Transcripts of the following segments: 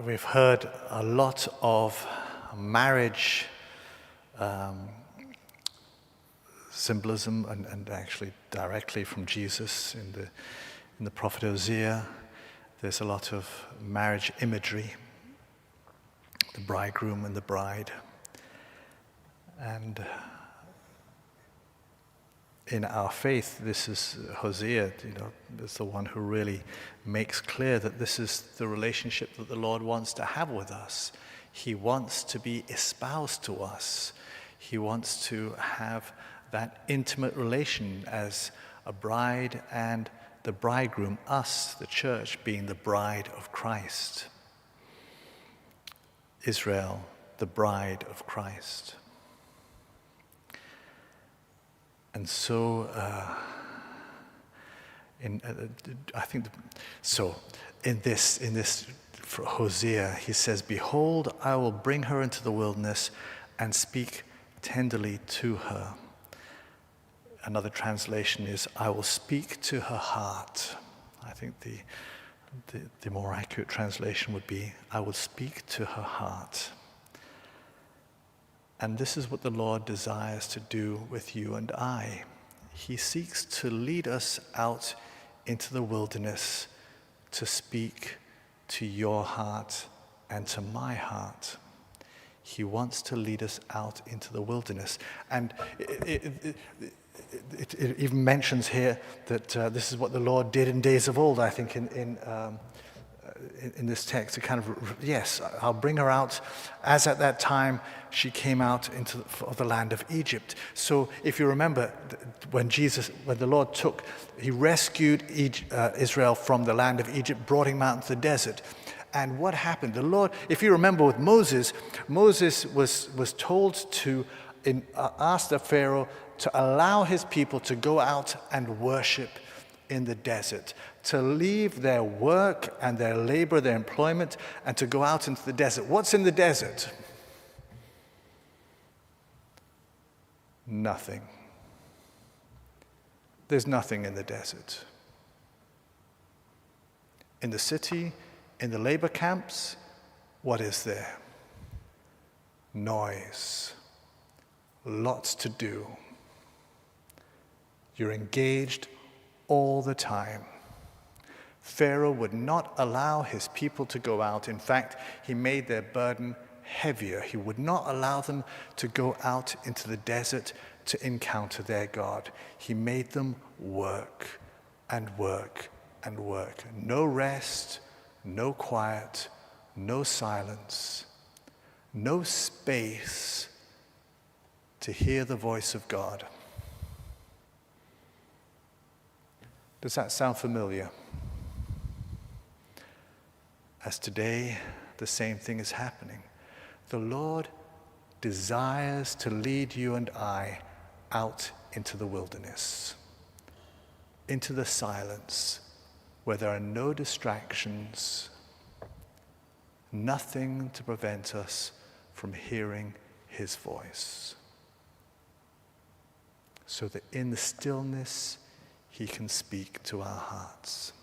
we've heard a lot of marriage symbolism, and actually directly from Jesus in the prophet Hosea. There's a lot of marriage imagery, the bridegroom and the bride. And in our faith, this is Hosea, is the one who really makes clear that this is the relationship that the Lord wants to have with us. He wants to be espoused to us. He wants to have that intimate relation as a bride and the bridegroom, us, the church, being the bride of Christ. Israel, the bride of Christ. And so, in this for Hosea, he says, "Behold, I will bring her into the wilderness and speak tenderly to her." Another translation is, "I will speak to her heart." I think the more accurate translation would be, "I will speak to her heart." And this is what the Lord desires to do with you and I. He seeks to lead us out into the wilderness to speak to your heart and to my heart. He wants to lead us out into the wilderness. And it even mentions here that this is what the Lord did in days of old, I think, in this text. It kind of, yes, I'll bring her out as at that time she came out into the land of Egypt. So if you remember, when the Lord he rescued Israel from the land of Egypt, brought him out into the desert. And what happened? The Lord, if you remember with Moses was told to ask the Pharaoh to allow his people to go out and worship in the desert, to leave their work and their labor, their employment, and to go out into the desert. What's in the desert? Nothing. There's nothing in the desert. In the city, in the labor camps, what is there? Noise. Lots to do. You're engaged all the time. Pharaoh would not allow his people to go out. In fact, he made their burden heavier. He would not allow them to go out into the desert to encounter their God. He made them work and work and work. No rest, no quiet, no silence, no space to hear the voice of God. Does that sound familiar? As today, the same thing is happening. The Lord desires to lead you and I out into the wilderness, into the silence, where there are no distractions, nothing to prevent us from hearing his voice, so that in the stillness, he can speak to our hearts.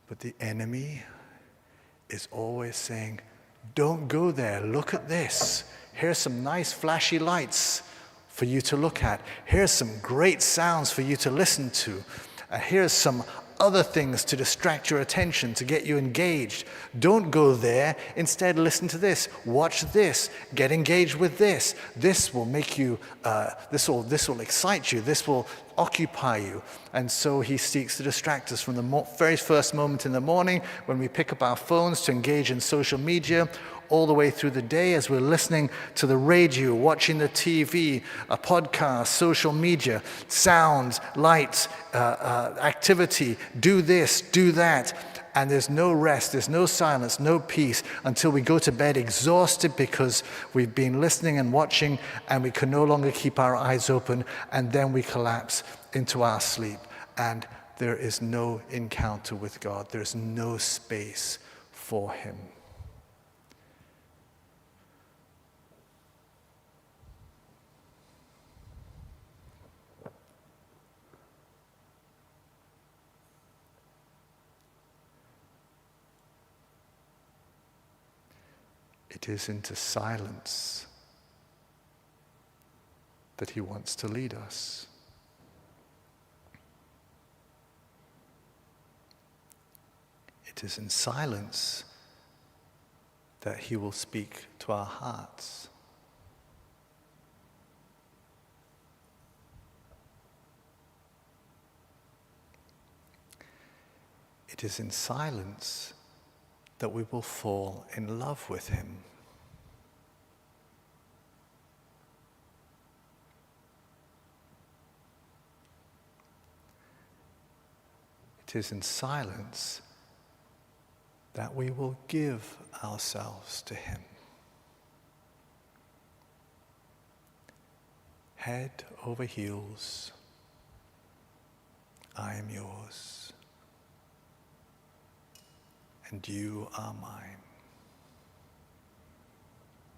But the enemy is always saying, don't go there, look at this. Here's some nice flashy lights for you to look at. Here's some great sounds for you to listen to. Here's some other things to distract your attention, to get you engaged. Don't go there. Instead, listen to this. Watch this. Get engaged with this. This will make you, this will excite you. This will occupy you. And so he seeks to distract us from the very first moment in the morning when we pick up our phones to engage in social media, all the way through the day as we're listening to the radio, watching the TV, a podcast, social media, sounds, lights, activity, do this, do that. And there's no rest, there's no silence, no peace until we go to bed exhausted because we've been listening and watching and we can no longer keep our eyes open, and then we collapse into our sleep. And there is no encounter with God. There's no space for him. It is into silence that he wants to lead us. It is in silence that he will speak to our hearts. It is in silence that we will fall in love with him. It is in silence that we will give ourselves to him. Head over heels, I am yours, and you are mine.